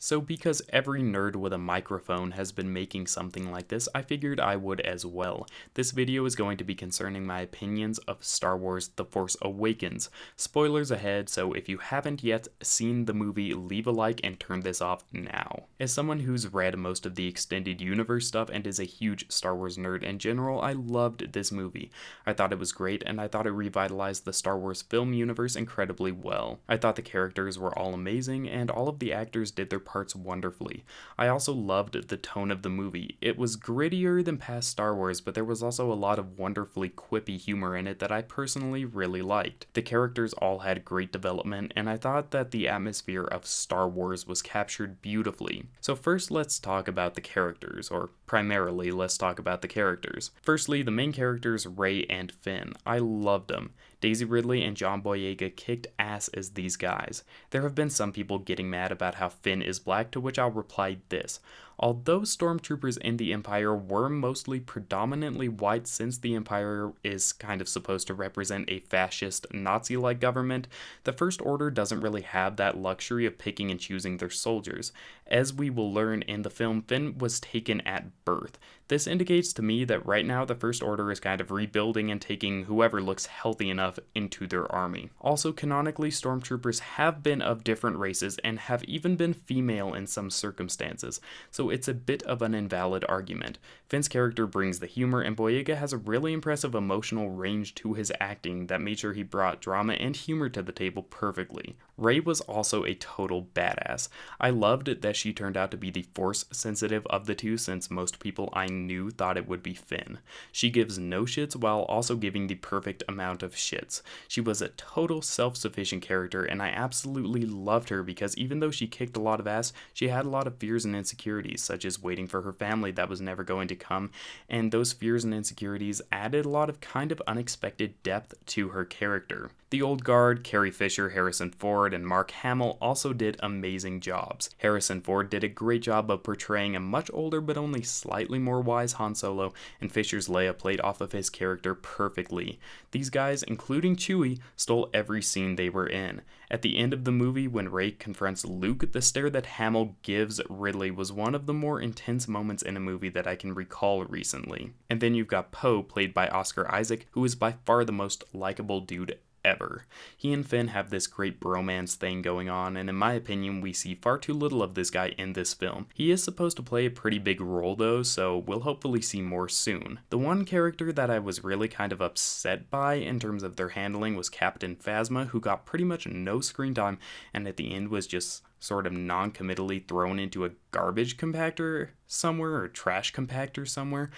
So because every nerd with a microphone has been making something like this, I figured I would as well. This video is going to be concerning my opinions of Star Wars The Force Awakens. Spoilers ahead, so if you haven't yet seen the movie, leave a like and turn this off now. As someone who's read most of the extended universe stuff and is a huge Star Wars nerd in general, I loved this movie. I thought it was great, and I thought it revitalized the Star Wars film universe incredibly well. I thought the characters were all amazing, and all of the actors did their parts wonderfully. I also loved the tone of the movie. It was grittier than past Star Wars, but there was also a lot of wonderfully quippy humor in it that I personally really liked. The characters all had great development, and I thought that the atmosphere of Star Wars was captured beautifully. So first let's talk about the characters, or primarily let's talk about the characters. Firstly, the main characters, Rey and Finn. I loved them. Daisy Ridley and John Boyega kicked ass as these guys. There have been some people getting mad about how Finn is black, to which I'll reply this. Although stormtroopers in the Empire were mostly predominantly white, since the Empire is kind of supposed to represent a fascist Nazi-like government, the First Order doesn't really have that luxury of picking and choosing their soldiers. As we will learn in the film, Finn was taken at birth. This indicates to me that right now the First Order is kind of rebuilding and taking whoever looks healthy enough into their army. Also, canonically, stormtroopers have been of different races and have even been female in some circumstances, so it's a bit of an invalid argument. Finn's character brings the humor, and Boyega has a really impressive emotional range to his acting that made sure he brought drama and humor to the table perfectly. Rey was also a total badass. I loved it that she turned out to be the force sensitive of the two, since most people I knew thought it would be Finn. She gives no shits while also giving the perfect amount of shits. She was a total self-sufficient character, and I absolutely loved her because even though she kicked a lot of ass, she had a lot of fears and insecurities, such as waiting for her family that was never going to come, and those fears and insecurities added a lot of kind of unexpected depth to her character. The old guard, Carrie Fisher, Harrison Ford, and Mark Hamill also did amazing jobs. Harrison Ford did a great job of portraying a much older but only slightly more wise Han Solo, and Fisher's Leia played off of his character perfectly. These guys, including Chewie, stole every scene they were in. At the end of the movie, when Rey confronts Luke, the stare that Hamill gives Ridley was one of the more intense moments in a movie that I can recall recently. And then you've got Poe, played by Oscar Isaac, who is by far the most likable dude ever. He and Finn have this great bromance thing going on, and in my opinion, we see far too little of this guy in this film. He is supposed to play a pretty big role though, so we'll hopefully see more soon. The one character that I was really kind of upset by in terms of their handling was Captain Phasma, who got pretty much no screen time, and at the end was just sort of non-committally thrown into a garbage compactor somewhere, or trash compactor somewhere.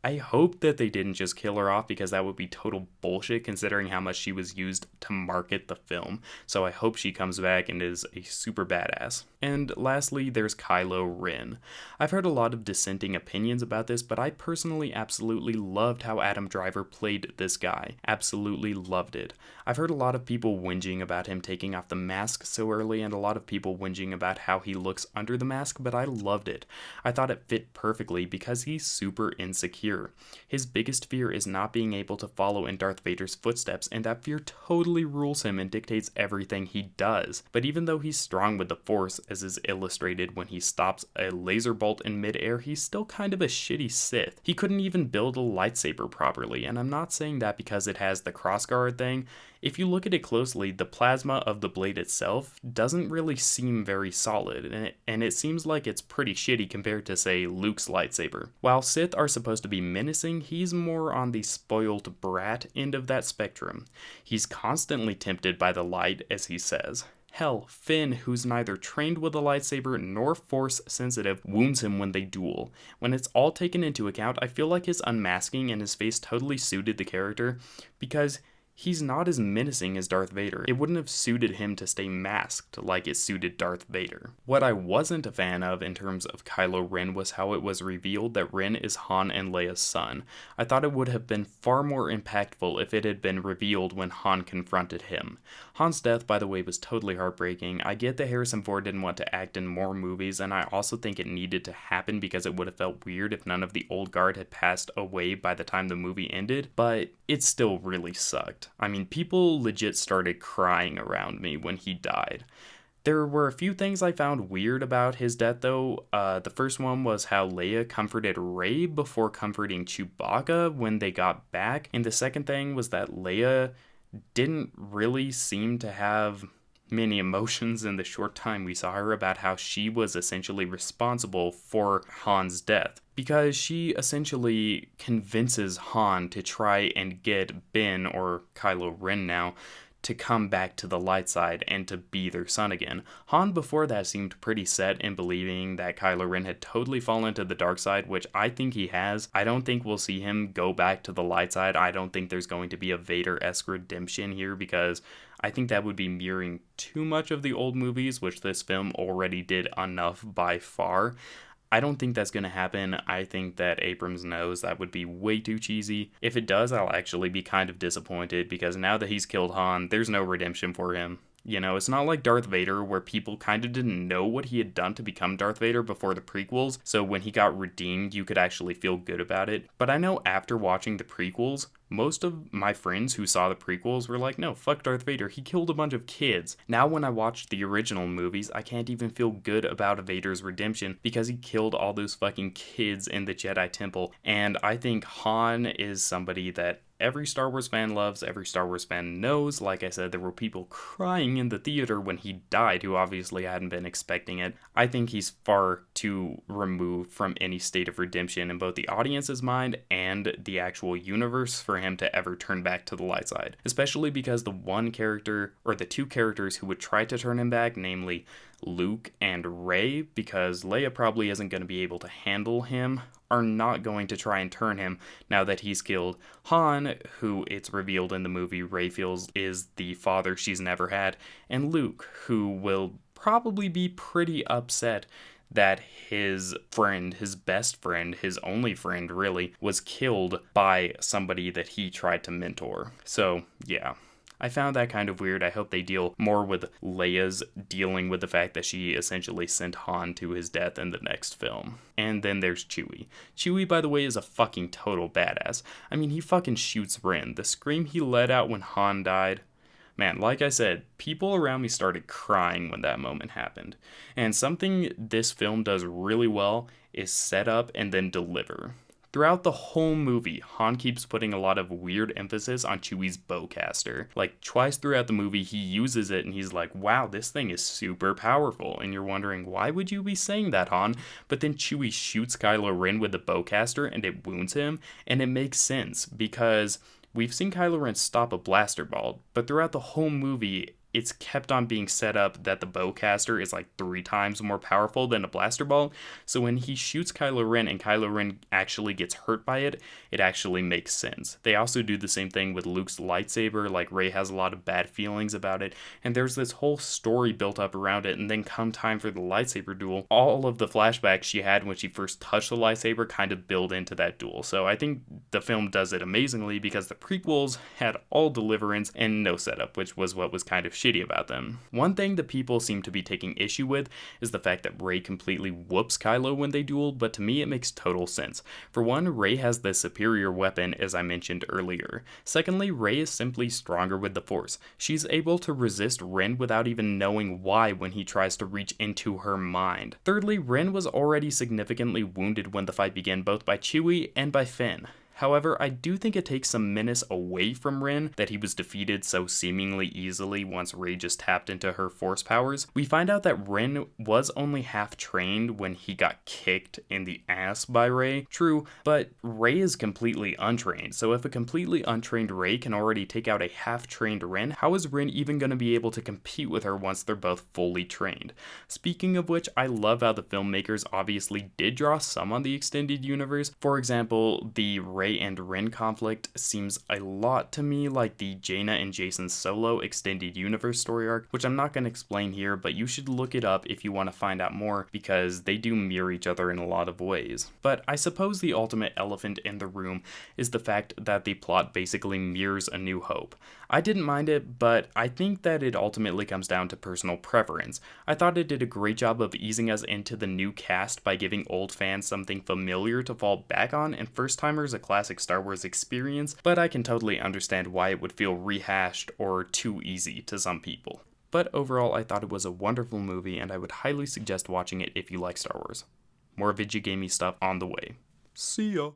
I hope that they didn't just kill her off, because that would be total bullshit considering how much she was used to market the film. So I hope she comes back and is a super badass. And lastly, there's Kylo Ren. I've heard a lot of dissenting opinions about this, but I personally absolutely loved how Adam Driver played this guy. Absolutely loved it. I've heard a lot of people whinging about him taking off the mask so early, and a lot of people whinging about how he looks under the mask, but I loved it. I thought it fit perfectly because he's super insecure. His biggest fear is not being able to follow in Darth Vader's footsteps, and that fear totally rules him and dictates everything he does. But even though he's strong with the Force, as is illustrated when he stops a laser bolt in midair, he's still kind of a shitty Sith. He couldn't even build a lightsaber properly, and I'm not saying that because it has the crossguard thing. If you look at it closely, the plasma of the blade itself doesn't really seem very solid, and it seems like it's pretty shitty compared to, say, Luke's lightsaber. While Sith are supposed to be menacing, he's more on the spoiled brat end of that spectrum. He's constantly tempted by the light, as he says. Hell, Finn, who's neither trained with a lightsaber nor force sensitive, wounds him when they duel. When it's all taken into account, I feel like his unmasking and his face totally suited the character, because he's not as menacing as Darth Vader. It wouldn't have suited him to stay masked like it suited Darth Vader. What I wasn't a fan of in terms of Kylo Ren was how it was revealed that Ren is Han and Leia's son. I thought it would have been far more impactful if it had been revealed when Han confronted him. Han's death, by the way, was totally heartbreaking. I get that Harrison Ford didn't want to act in more movies, and I also think it needed to happen because it would have felt weird if none of the old guard had passed away by the time the movie ended, but it still really sucked. I mean, people legit started crying around me when he died. There were a few things I found weird about his death, though. The first one was how Leia comforted Rey before comforting Chewbacca when they got back. And the second thing was that Leia didn't really seem to have many emotions in the short time we saw her about how she was essentially responsible for Han's death. Because she essentially convinces Han to try and get Ben, or Kylo Ren now, to come back to the light side and to be their son again. Han before that seemed pretty set in believing that Kylo Ren had totally fallen to the dark side, which I think he has. I don't think we'll see him go back to the light side. I don't think there's going to be a Vader-esque redemption here, because I think that would be mirroring too much of the old movies, which this film already did enough by far. I don't think that's going to happen. I think that Abrams knows that would be way too cheesy. If it does, I'll actually be kind of disappointed, because now that he's killed Han, there's no redemption for him. You know, it's not like Darth Vader, where people kind of didn't know what he had done to become Darth Vader before the prequels, so when he got redeemed, you could actually feel good about it. But I know after watching the prequels, most of my friends who saw the prequels were like, no, fuck Darth Vader, he killed a bunch of kids. Now when I watched the original movies, I can't even feel good about Vader's redemption because he killed all those fucking kids in the Jedi Temple. And I think Han is somebody that every Star Wars fan loves, every Star Wars fan knows. Like I said, there were people crying in the theater when he died who obviously hadn't been expecting it. I think he's far too removed from any state of redemption in both the audience's mind and the actual universe for him to ever turn back to the light side. Especially because the one character, or the two characters who would try to turn him back, namely Luke and Rey, because Leia probably isn't going to be able to handle him, are not going to try and turn him now that he's killed Han, who it's revealed in the movie Rey feels is the father she's never had, and Luke, who will probably be pretty upset that his friend, his best friend, his only friend really, was killed by somebody that he tried to mentor. So, yeah. I found that kind of weird. I hope they deal more with Leia's dealing with the fact that she essentially sent Han to his death in the next film. And then there's Chewie. Chewie, by the way, is a fucking total badass. I mean, he fucking shoots Ren. The scream he let out when Han died. Man, like I said, people around me started crying when that moment happened. And something this film does really well is set up and then deliver. Throughout the whole movie, Han keeps putting a lot of weird emphasis on Chewie's bowcaster. Like, twice throughout the movie, he uses it and he's like, wow, this thing is super powerful. And you're wondering, why would you be saying that, Han? But then Chewie shoots Kylo Ren with the bowcaster and it wounds him. And it makes sense because we've seen Kylo Ren stop a blaster ball, but throughout the whole movie, it's kept on being set up that the bowcaster is like 3 times more powerful than a blaster ball. So when he shoots Kylo Ren and Kylo Ren actually gets hurt by it, it actually makes sense. They also do the same thing with Luke's lightsaber. Like, Rey has a lot of bad feelings about it, and there's this whole story built up around it. And then come time for the lightsaber duel, all of the flashbacks she had when she first touched the lightsaber kind of build into that duel. So I think the film does it amazingly, because the prequels had all deliverance and no setup, which was what was kind of shitty about them. One thing that people seem to be taking issue with is the fact that Rey completely whoops Kylo when they duel, but to me it makes total sense. For one, Rey has the superior weapon, as I mentioned earlier. Secondly, Rey is simply stronger with the Force. She's able to resist Ren without even knowing why when he tries to reach into her mind. Thirdly, Ren was already significantly wounded when the fight began, both by Chewie and by Finn. However, I do think it takes some menace away from Ren that he was defeated so seemingly easily once Rey just tapped into her Force powers. We find out that Ren was only half trained when he got kicked in the ass by Rey. True, but Rey is completely untrained, so if a completely untrained Rey can already take out a half-trained Ren, how is Ren even going to be able to compete with her once they're both fully trained? Speaking of which, I love how the filmmakers obviously did draw some on the extended universe. For example, the Rey and Ren conflict seems a lot to me like the Jaina and Jacen Solo extended universe story arc, which I'm not going to explain here, but you should look it up if you want to find out more, because they do mirror each other in a lot of ways. But I suppose the ultimate elephant in the room is the fact that the plot basically mirrors A New Hope. I didn't mind it, but I think that it ultimately comes down to personal preference. I thought it did a great job of easing us into the new cast by giving old fans something familiar to fall back on, and first-timers a classic Star Wars experience, but I can totally understand why it would feel rehashed or too easy to some people. But overall, I thought it was a wonderful movie, and I would highly suggest watching it if you like Star Wars. More video gamey stuff on the way. See ya!